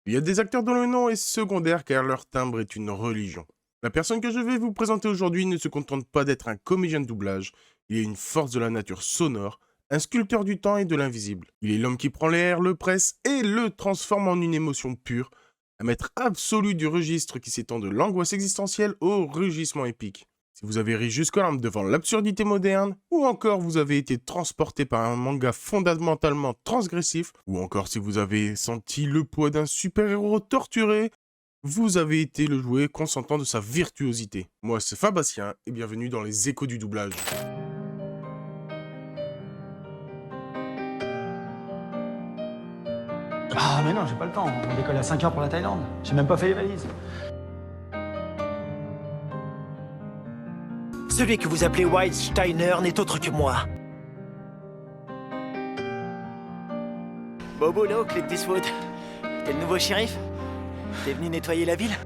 Il y a des acteurs dont le nom est secondaire car leur timbre est une religion. La personne que je vais vous présenter aujourd'hui ne se contente pas d'être un comédien de doublage, il est une force de la nature sonore, un sculpteur du temps et de l'invisible. Il est l'homme qui prend l'air, le presse et le transforme en une émotion pure, un maître absolu du registre qui s'étend de l'angoisse existentielle au rugissement épique. Si vous avez ri jusque-là devant l'absurdité moderne, ou encore vous avez été transporté par un manga fondamentalement transgressif, ou encore si vous avez senti le poids d'un super-héros torturé, vous avez été le jouet consentant de sa virtuosité. Moi c'est Fabastien et bienvenue dans les échos du doublage. Ah mais non, j'ai pas le temps, on décolle à 5h pour la Thaïlande. J'ai même pas fait les valises. Celui que vous appelez White Steiner n'est autre que moi. Beau boulot, Clint Eastwood. T'es le nouveau shérif? T'es venu nettoyer la ville?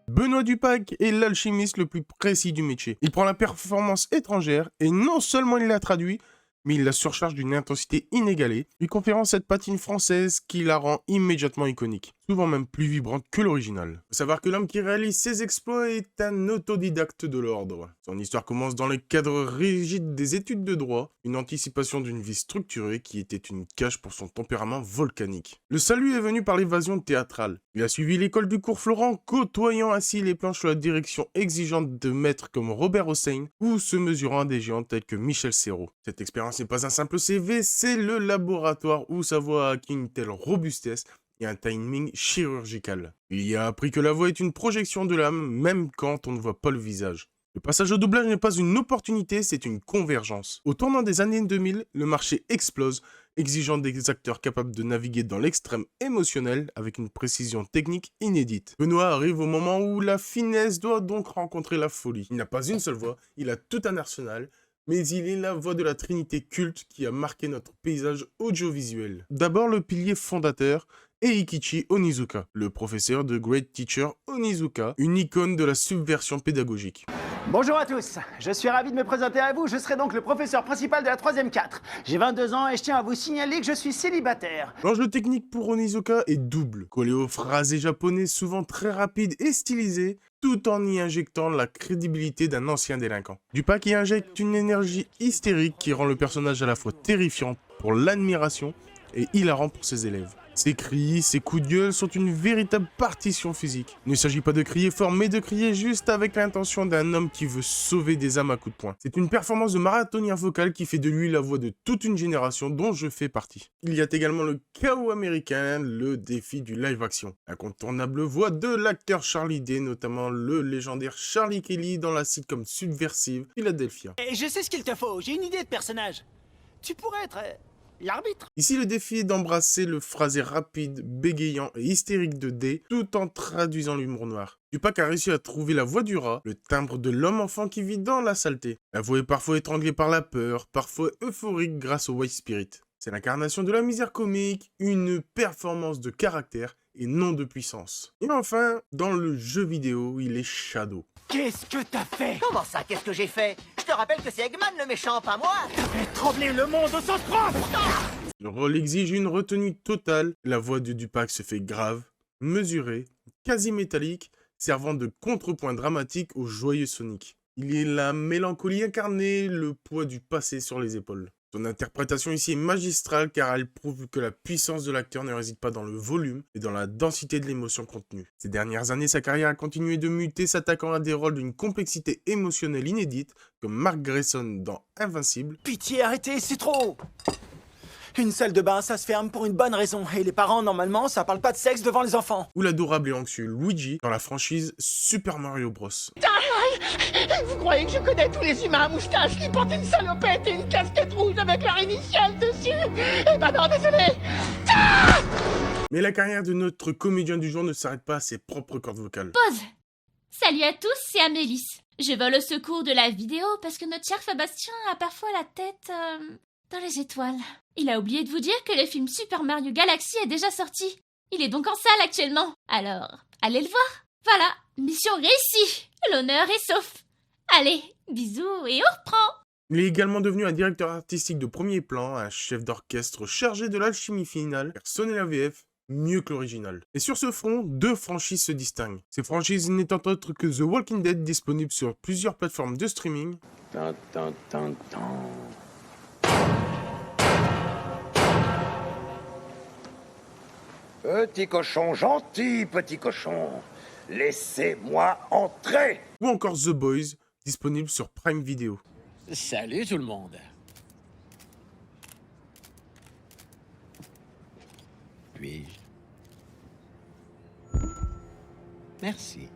Benoît Dupac est l'alchimiste le plus précis du métier. Il prend la performance étrangère et non seulement il la traduit, mais il la surcharge d'une intensité inégalée, lui conférant cette patine française qui la rend immédiatement iconique, souvent même plus vibrante que l'original. Faut savoir que l'homme qui réalise ses exploits est un autodidacte de l'ordre. Son histoire commence dans le cadre rigide des études de droit, une anticipation d'une vie structurée qui était une cage pour son tempérament volcanique. Le salut est venu par l'évasion théâtrale. Il a suivi l'école du cours Florent, côtoyant ainsi les planches sous la direction exigeante de maîtres comme Robert Hossein ou se mesurant à des géants tels que Michel Serrault. Cette expérience n'est pas un simple CV, c'est le laboratoire où sa voix a acquis une telle robustesse et un timing chirurgical. Il y a appris que la voix est une projection de l'âme, même quand on ne voit pas le visage. Le passage au doublage n'est pas une opportunité, c'est une convergence. Au tournant des années 2000, le marché explose, exigeant des acteurs capables de naviguer dans l'extrême émotionnel avec une précision technique inédite. Benoît arrive au moment où la finesse doit donc rencontrer la folie. Il n'a pas une seule voix, il a tout un arsenal, mais il est la voix de la trinité culte qui a marqué notre paysage audiovisuel. D'abord le pilier fondateur, Eikichi Onizuka, le professeur de Great Teacher Onizuka, une icône de la subversion pédagogique. Bonjour à tous, je suis ravi de me présenter à vous, je serai donc le professeur principal de la 3e 4. J'ai 22 ans et je tiens à vous signaler que je suis célibataire. L'enjeu technique pour Onizuka est double, collé aux phrasés japonais souvent très rapides et stylisés, tout en y injectant la crédibilité d'un ancien délinquant. Dupac y injecte une énergie hystérique qui rend le personnage à la fois terrifiant pour l'admiration et hilarant pour ses élèves. Ses cris, ses coups de gueule sont une véritable partition physique. Il ne s'agit pas de crier fort, mais de crier juste avec l'intention d'un homme qui veut sauver des âmes à coups de poing. C'est une performance de marathonien vocal qui fait de lui la voix de toute une génération dont je fais partie. Il y a également le chaos américain, le défi du live action. Incontournable voix de l'acteur Charlie Day, notamment le légendaire Charlie Kelly dans la sitcom subversive Philadelphia. Et je sais ce qu'il te faut, j'ai une idée de personnage. Tu pourrais être l'arbitre. Ici, le défi est d'embrasser le phrasé rapide, bégayant et hystérique de D, tout en traduisant l'humour noir. Dupac a réussi à trouver la voix du rat, le timbre de l'homme-enfant qui vit dans la saleté. La voix est parfois étranglée par la peur, parfois euphorique grâce au white spirit. C'est l'incarnation de la misère comique, une performance de caractère et non de puissance. Et enfin, dans le jeu vidéo, il est Shadow. Qu'est-ce que t'as fait? Comment ça, qu'est-ce que j'ai fait? Je te rappelle que c'est Eggman le méchant, pas moi! T'as fait trembler le monde au sens propre! Le rôle exige une retenue totale, la voix de Dupac se fait grave, mesurée, quasi métallique, servant de contrepoint dramatique au joyeux Sonic. Il est la mélancolie incarnée, le poids du passé sur les épaules. Son interprétation ici est magistrale car elle prouve que la puissance de l'acteur ne réside pas dans le volume, mais dans la densité de l'émotion contenue. Ces dernières années, sa carrière a continué de muter, s'attaquant à des rôles d'une complexité émotionnelle inédite, comme Mark Grayson dans Invincible. Pitié, arrêtez, c'est trop! Une salle de bain, ça se ferme pour une bonne raison. Et les parents, normalement, ça parle pas de sexe devant les enfants. Ou l'adorable et anxieux Luigi dans la franchise Super Mario Bros. Vous croyez que je connais tous les humains à moustache qui portent une salopette et une casquette rouge avec leur initiale dessus? Eh ben non, désolé! Mais la carrière de notre comédien du jour ne s'arrête pas à ses propres cordes vocales. Pause. Salut à tous, c'est Amélis. Je vole au secours de la vidéo parce que notre cher Fabastien a parfois la tête dans les étoiles. Il a oublié de vous dire que le film Super Mario Galaxy est déjà sorti. Il est donc en salle actuellement. Alors, allez le voir. Voilà, mission réussie. L'honneur est sauf. Allez, bisous et on reprend. Il est également devenu un directeur artistique de premier plan, un chef d'orchestre chargé de l'alchimie finale, faire sonner la VF mieux que l'original. Et sur ce front, 2 franchises se distinguent. Ces franchises n'étant autres que The Walking Dead, disponible sur plusieurs plateformes de streaming, Tan, tan, tan, tan. Petit cochon, gentil petit cochon, laissez-moi entrer. ou encore The Boys, disponible sur Prime Video. Salut tout le monde. Puis-je? Merci.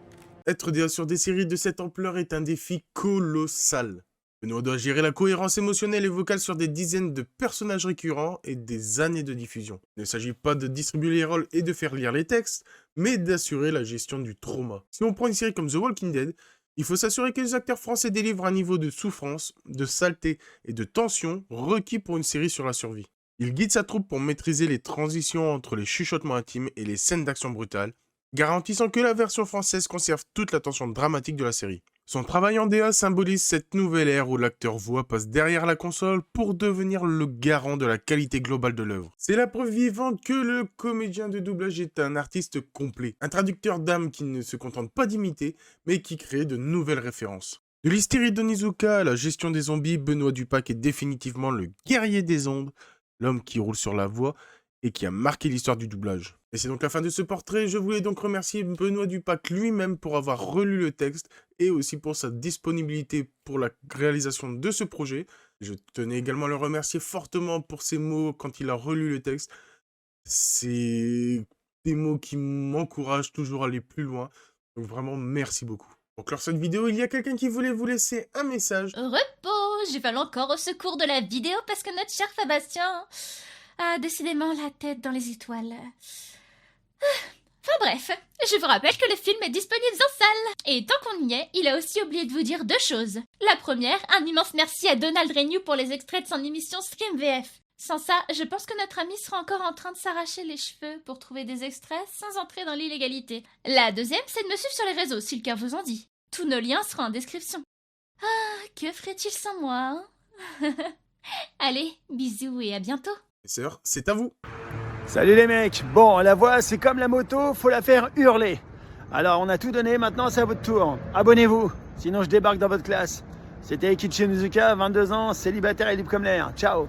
Être sur des séries de cette ampleur est un défi colossal. Benoît doit gérer la cohérence émotionnelle et vocale sur des dizaines de personnages récurrents et des années de diffusion. Il ne s'agit pas de distribuer les rôles et de faire lire les textes, mais d'assurer la gestion du trauma. Si on prend une série comme The Walking Dead, il faut s'assurer que les acteurs français délivrent un niveau de souffrance, de saleté et de tension requis pour une série sur la survie. Il guide sa troupe pour maîtriser les transitions entre les chuchotements intimes et les scènes d'action brutales, garantissant que la version française conserve toute la tension dramatique de la série. Son travail en DA symbolise cette nouvelle ère où l'acteur voix passe derrière la console pour devenir le garant de la qualité globale de l'œuvre. C'est la preuve vivante que le comédien de doublage est un artiste complet, un traducteur d'âme qui ne se contente pas d'imiter, mais qui crée de nouvelles références. De l'hystérie d'Onizuka à la gestion des zombies, Benoît Dupac est définitivement le guerrier des ondes, l'homme qui roule sur la voie et qui a marqué l'histoire du doublage. Et c'est donc la fin de ce portrait. Je voulais donc remercier Benoît Dupac lui-même pour avoir relu le texte et aussi pour sa disponibilité pour la réalisation de ce projet. Je tenais également à le remercier fortement pour ses mots quand il a relu le texte. C'est des mots qui m'encouragent toujours à aller plus loin. Donc vraiment, merci beaucoup. Pour clore cette vidéo, il y a quelqu'un qui voulait vous laisser un message. Repos, je vole encore au secours de la vidéo parce que notre cher Fabastien a décidément la tête dans les étoiles. Enfin bref, je vous rappelle que le film est disponible en salle. Et tant qu'on y est, il a aussi oublié de vous dire 2 choses. La première, un immense merci à Donald Renew pour les extraits de son émission Stream VF. Sans ça, je pense que notre ami sera encore en train de s'arracher les cheveux pour trouver des extraits sans entrer dans l'illégalité. La deuxième, c'est de me suivre sur les réseaux, si le cœur vous en dit. Tous nos liens seront en description. Ah, que ferait-il sans moi, hein? Allez, bisous et à bientôt. Mes sœurs, c'est à vous. Salut les mecs. Bon, la voix, c'est comme la moto, faut la faire hurler. Alors, on a tout donné, maintenant c'est à votre tour. Abonnez-vous, sinon je débarque dans votre classe. C'était Eikichi Nizuka, 22 ans, célibataire et libre comme l'air. Ciao.